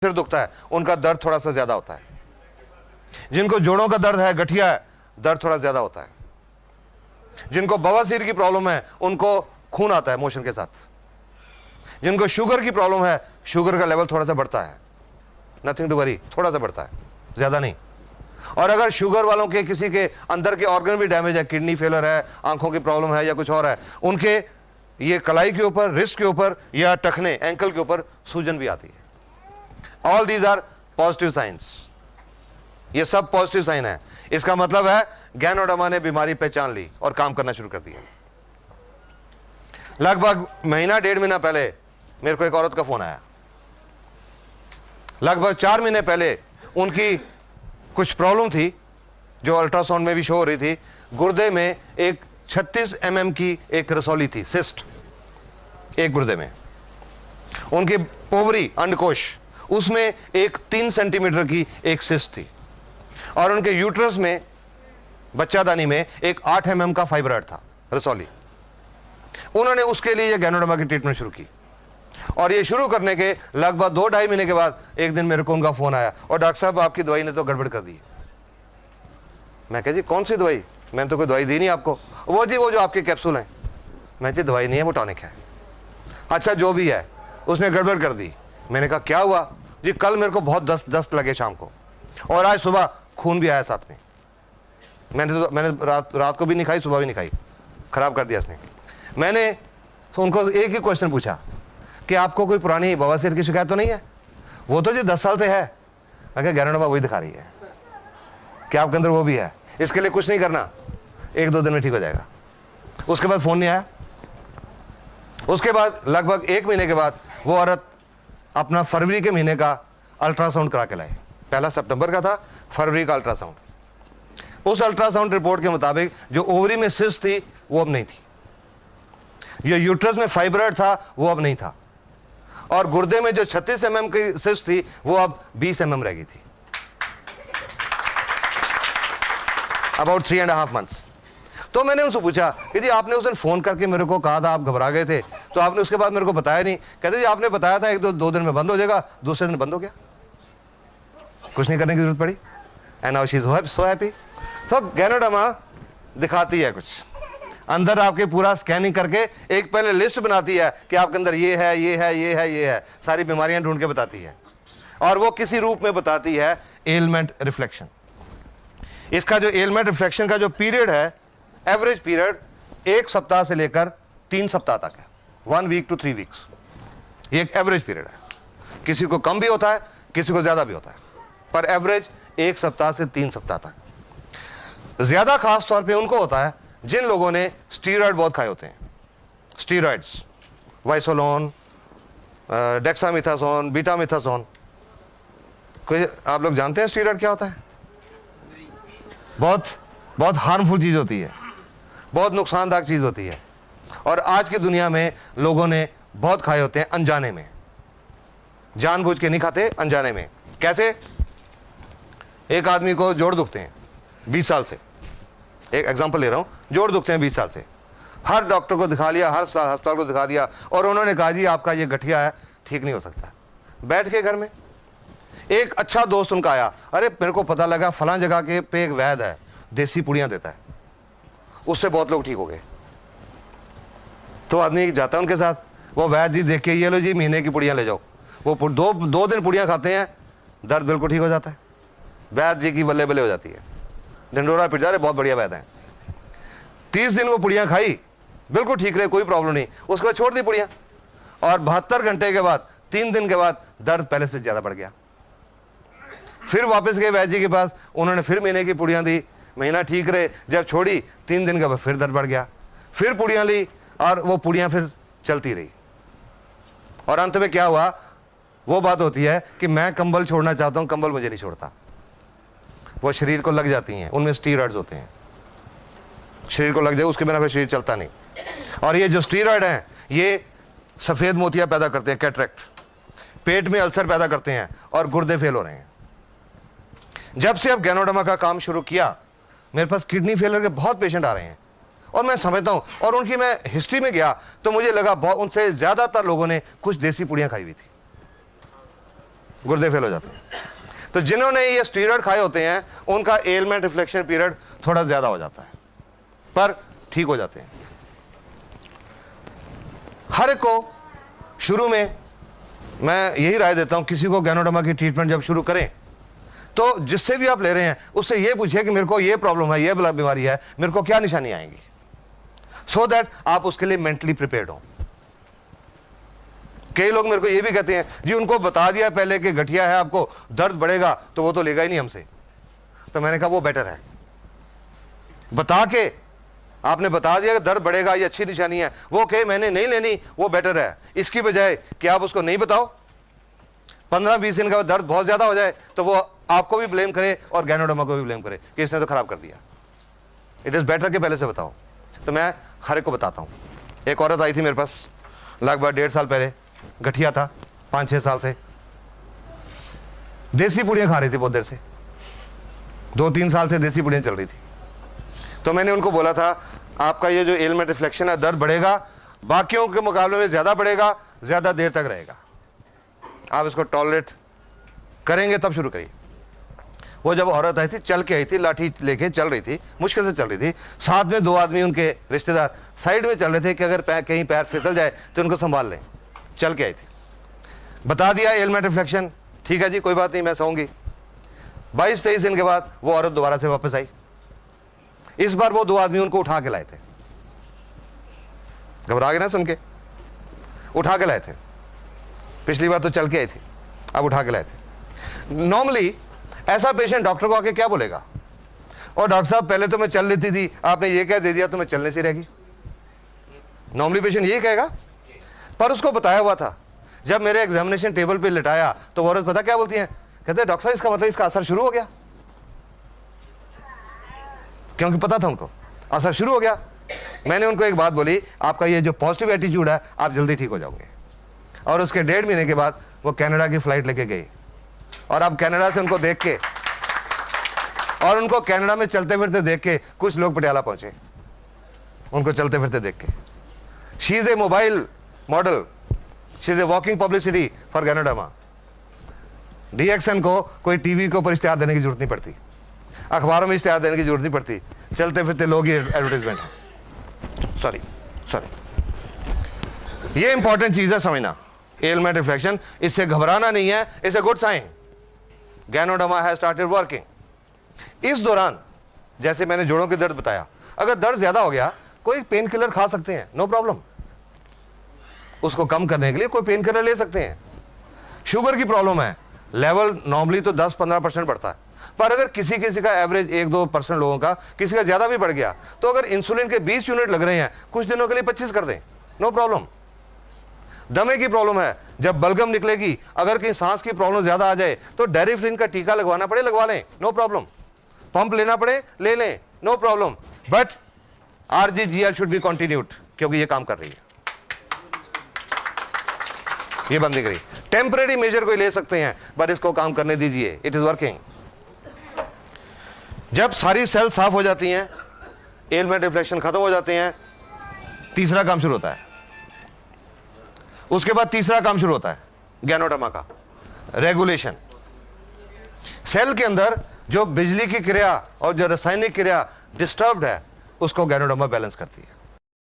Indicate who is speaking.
Speaker 1: सिर दुखता है उनका दर्द थोड़ा सा ज्यादा होता है। जिनको जोड़ों का दर्द है, गठिया है, दर्द थोड़ा ज्यादा होता है। जिनको बवासीर की प्रॉब्लम है उनको खून आता है मोशन के साथ। जिनको शुगर की प्रॉब्लम है, शुगर का लेवल थोड़ा सा बढ़ता है, नथिंग टू वरी, थोड़ा सा बढ़ता है, ज्यादा नहीं। और अगर शुगर वालों के किसी के अंदर के ऑर्गन भी डैमेज है, किडनी फेलर है, आंखों की प्रॉब्लम है या कुछ और है, उनके ये कलाई के ऊपर, रिस्ट के ऊपर या टखने, एंकल के ऊपर सूजन भी आती है। All these are positive science. ये सब पॉजिटिव साइन है। इसका मतलब है गैनोडर्मा ने बीमारी पहचान ली और काम करना शुरू कर दिया। लगभग महीना 1.5 महीना पहले मेरे को एक औरत का फोन आया। लगभग 4 महीने पहले उनकी कुछ प्रॉब्लम थी जो अल्ट्रासाउंड में भी शो हो रही थी। गुर्दे में एक 36 mm की एक रसौली थी, सिस्ट, एक गुर्दे में। उनकी ओवरी, अंडकोश, उसमें एक 3 सेंटीमीटर की एक सिस्ट थी। और उनके यूट्रस में, बच्चादानी में, एक 8 mm का फाइब्रॉइड था, रसौली। उन्होंने उसके लिए गैनोडर्मा की ट्रीटमेंट शुरू की। और ये शुरू करने के लगभग 2-2.5 महीने के बाद एक दिन मेरे को उनका फोन आया, और डॉक्टर साहब आपकी दवाई ने तो गड़बड़ कर दी। मैं कहा जी कौन सी दवाई? मैंने तो कोई दवाई दी नहीं आपको। वो जी वो जो आपके कैप्सूल हैं। मैं जी दवाई नहीं है, वो टॉनिक है। अच्छा जो भी है, उसने गड़बड़ कर दी। मैंने कहा क्या हुआ? जी कल मेरे को बहुत दस्त लगे शाम को, और आज सुबह खून भी आया साथ में। मैंने रात को भी नहीं खाई, सुबह भी नहीं खाई, खराब कर दिया इसने। मैंने उनको एक ही क्वेश्चन पूछा कि आपको कोई पुरानी बवासीर की शिकायत तो नहीं है? वो तो जी 10 साल से है। मैं कहा गैनोडर्मा वही दिखा रही है कि आपके अंदर वो भी है। इसके लिए कुछ नहीं करना, 1-2 दिन में ठीक हो जाएगा। उसके बाद फोन नहीं आया। उसके बाद लगभग 1 महीने के बाद वो औरत अपना फरवरी के महीने का अल्ट्रासाउंड करा के लाए। पहला सितंबर का था, फरवरी का अल्ट्रासाउंड। उस अल्ट्रासाउंड रिपोर्ट के मुताबिक जो ओवरी में सिस्ट थी वो अब नहीं थी, जो यूट्रस में फाइब्रॉइड था वो अब नहीं था, और गुर्दे में जो 36 mm की सिस्ट थी वो अब 20 mm रह गई थी। About 3.5 months। तो मैंने उनसे पूछा कि जी आपने उस दिन फोन करके मेरे को कहा था आप घबरा गए थे, तो आपने उसके बाद मेरे को बताया नहीं। कहते जी आपने बताया था 1-2 दिन में बंद हो जाएगा, दूसरे दिन बंद हो गया, कुछ नहीं करने की जरूरत पड़ी। And now she is so happy. So ganoderma दिखाती है कुछ अंदर, आपके पूरा स्कैनिंग करके एक पहले लिस्ट बनाती है कि आपके अंदर ये है, ये है, ये है, ये है, सारी बीमारियां ढूंढ के बताती है। और वो किसी रूप में बताती है एलमेंट रिफ्लेक्शन। इसका जो एलमेंट रिफ्लेक्शन का जो पीरियड है, एवरेज पीरियड 1 सप्ताह से लेकर 3 सप्ताह तक है। 1 week to 3 weeks, ये एक एवरेज पीरियड है। किसी को कम भी होता है, किसी को ज्यादा भी होता है, पर एवरेज 1 सप्ताह से 3 सप्ताह तक। ज्यादा खास तौर पे उनको होता है जिन लोगों ने स्टीरॉयड बहुत खाए होते हैं। Steroids, Wysolone, dexamethasone, betamethasone. कोई आप लोग जानते हैं स्टीरॉयड क्या होता है? बहुत हार्मफुल चीज होती है, बहुत नुकसानदायक चीज होती है। और आज की दुनिया में लोगों ने बहुत खाए होते हैं अनजाने में, जानबूझ के नहीं खाते, अनजाने में। कैसे? एक आदमी को जोड़ दुखते हैं 20 साल से, एक एग्जांपल ले रहा हूं, जोड़ दुखते हैं 20 साल से, हर डॉक्टर को दिखा लिया, हर अस्पताल को दिखा दिया, और उन्होंने कहा जी आपका ये गठिया है, ठीक नहीं हो सकता। बैठ के घर में एक अच्छा दोस्त उनका आया, अरे मेरे को पता लगा फलां जगह के पे एक वैद्य है, देसी पुड़ियां देता है, उससे बहुत लोग ठीक हो गए। तो आदमी जाता है उनके साथ, वो वैद्य जी देख के ये लो जी महीने की पुड़ियां ले जाओ। वो दो दिन पुड़ियां खाते हैं, दर्द बिल्कुल ठीक हो जाता है। वैद्य जी की बल्ले बल्ले हो जाती है, ढिंडोरा पिट जा रहे, बहुत बढ़िया वैद्य है। 30 दिन वो पुड़ियां खाई, बिल्कुल ठीक रहे, कोई प्रॉब्लम नहीं। उसके बाद छोड़ दी पुड़ियां, और 72 घंटे के बाद, 3 दिन के बाद दर्द पहले से ज्यादा बढ़ गया। फिर वापस गए वैद्य जी के पास, उन्होंने फिर महीने की पुड़ियां दी, महीना ठीक रहे। जब छोड़ी 3 दिन के बाद फिर दर्द बढ़ गया, फिर पुड़ियां ली, और वो पुड़ियां फिर चलती रही। और अंत में क्या हुआ? वो बात होती है कि मैं कंबल छोड़ना चाहता हूं, कंबल मुझे नहीं छोड़ता। वो शरीर को लग जाती हैं, उनमें स्टीरॉयड्स होते हैं, शरीर को लग जाए उसके बिना फिर शरीर चलता नहीं। और ये जो स्टीरॉयड हैं ये सफेद मोतियां पैदा करते हैं, कैटरेक्ट, पेट में अल्सर पैदा करते हैं, और गुर्दे फेल हो रहे हैं। जब से अब गैनोडर्मा का काम शुरू किया, मेरे पास किडनी फेलियर के बहुत पेशेंट आ रहे हैं, और मैं समझता हूं, और उनकी मैं हिस्ट्री में गया तो मुझे लगा उनसे ज्यादातर लोगों ने कुछ देसी पुड़ियां खाई हुई थी। गुर्दे फेल हो जाते हैं। तो जिन्होंने ये स्टीरॉयड खाए होते हैं उनका एलमेंट रिफ्लेक्शन पीरियड थोड़ा ज्यादा हो जाता है, पर ठीक हो जाते हैं। हर एक को शुरू में मैं यही राय देता हूं, किसी को गैनोडर्मा की ट्रीटमेंट जब शुरू करें तो जिससे भी आप ले रहे हैं उससे ये पूछिए कि मेरे को ये प्रॉब्लम है, ये बीमारी है, मेरे को क्या निशानी आएंगी, सो दैट आप उसके लिए मेंटली प्रिपेयर्ड हो। कई लोग मेरे को ये भी कहते हैं जी उनको बता दिया पहले कि गठिया है, आपको दर्द बढ़ेगा, तो वो तो लेगा ही नहीं हमसे। तो मैंने कहा वो बेटर है, बता के आपने बता दिया कि दर्द बढ़ेगा, ये अच्छी निशानी है, वो कहे मैंने नहीं लेनी, वो बेटर है। इसकी बजाय कि आप उसको नहीं बताओ, 15-20 दिन का दर्द बहुत ज्यादा हो जाए तो वो आपको भी ब्लेम करे और गैनोडर्मा को भी ब्लेम करे कि इसने तो खराब कर दिया। इट इज बेटर कि पहले से बताओ। तो मैं हर एक को बताता हूं। एक औरत आई थी मेरे पास लगभग 1.5 साल पहले, गठिया था 5-6 साल से, देसी पुड़ियां खा रही थी बहुत देर से, 2-3 साल से देसी पुड़ियां चल रही थी। तो मैंने उनको बोला था आपका ये जो एलमेंट रिफ्लेक्शन है, दर्द बढ़ेगा, बाकियों के मुकाबले में ज्यादा बढ़ेगा, ज्यादा देर तक रहेगा, आप इसको टॉलरेट करेंगे तब शुरू करिए। वो जब औरत आई थी, चल के आई थी, लाठी लेके चल रही थी, मुश्किल से चल रही थी, साथ में 2 आदमी उनके रिश्तेदार साइड में चल रहे थे कि अगर कहीं पैर फिसल जाए तो उनको संभाल लें। चल के आई थी, बता दिया एलमेंट रिफ्लेक्शन, ठीक है जी कोई बात नहीं, मैं सोऊंगी। 22-23 दिन के बाद वो औरत दोबारा से वापस आई। इस बार वो 2 आदमी उनको उठा के लाए थे, घबरा गए ना सुन के, उठा के लाए थे। पिछली बार तो चल के आई थी, अब उठा के लाए थे। नॉर्मली ऐसा पेशेंट डॉक्टर को आके क्या बोलेगा, और डॉक्टर साहब पहले तो मैं चल लेती थी, आपने ये कह दे दिया तो मैं चलने से रहेगी। नॉर्मली पेशेंट यही कहेगा, पर उसको बताया हुआ था। जब मेरे एग्जामिनेशन टेबल पे लिटाया तो वो औरत पता क्या बोलती है, कहते हैं डॉक्टर साहब इसका मतलब इसका असर शुरू हो गया, क्योंकि पता था उनको असर शुरू हो गया। मैंने उनको एक बात बोली, आपका ये जो पॉजिटिव एटीट्यूड है आप जल्दी ठीक हो जाओगे। और उसके 1.5 महीने के बाद वो कनाडा की फ्लाइट लेके गई, और अब कनाडा से उनको देख के और उनको कनाडा में चलते फिरते देख के कुछ लोग पटियाला पहुंचे, उनको चलते फिरते देख के। She is a mobile model, she is a walking publicity for ganoderma. DXN को कोई टीवी के ऊपर इश्तेहार देने की जरूरत नहीं पड़ती, अखबारों में इश्तेहार देने की जरूरत नहीं पड़ती, चलते फिरते लोग ही एडवर्टाइजमेंट है। सॉरी, ये इंपॉर्टेंट चीज है समझना, एलमेंट रिफ्लेक्शन, इससे घबराना नहीं है, it's a good sign. Ganoderma has started working. इस दौरान जैसे मैंने जोड़ों के दर्द बताया, अगर दर्द ज्यादा हो गया कोई पेन किलर खा सकते हैं, नो प्रॉब्लम, उसको कम करने के लिए कोई पेन किलर ले सकते हैं। शुगर की प्रॉब्लम है, लेवल नॉर्मली तो 10-15% बढ़ता है, पर अगर किसी का एवरेज 1-2% लोगों का, किसी का ज्यादा भी बढ़ गया, तो अगर इंसुलिन के 20 यूनिट लग रहे हैं, कुछ दिनों के लिए 25 कर दें, नो प्रॉब्लम। दमे की प्रॉब्लम है, जब बलगम निकलेगी, अगर कहीं सांस की प्रॉब्लम ज्यादा आ जाए तो डेरिफ्लिन का टीका लगवाना पड़े, लगवा लें, नो प्रॉब्लम। पंप लेना पड़े, ले लें, no problem. But RGGL should be continued, क्योंकि ये काम कर रही है, ये बंद नहीं करी। टेम्परेरी मेजर कोई ले सकते हैं, बट इसको काम करने दीजिए, इट इज वर्किंग। जब सारी सेल साफ हो जाती हैं, एलमेंट रिफ्लेक्शन खत्म हो जाते हैं, तीसरा काम शुरू होता है। उसके बाद तीसरा काम शुरू होता है गैनोडर्मा का, रेगुलेशन। सेल के अंदर जो बिजली की क्रिया और जो रासायनिक क्रिया डिस्टर्ब्ड है, उसको गैनोडर्मा बैलेंस करती है।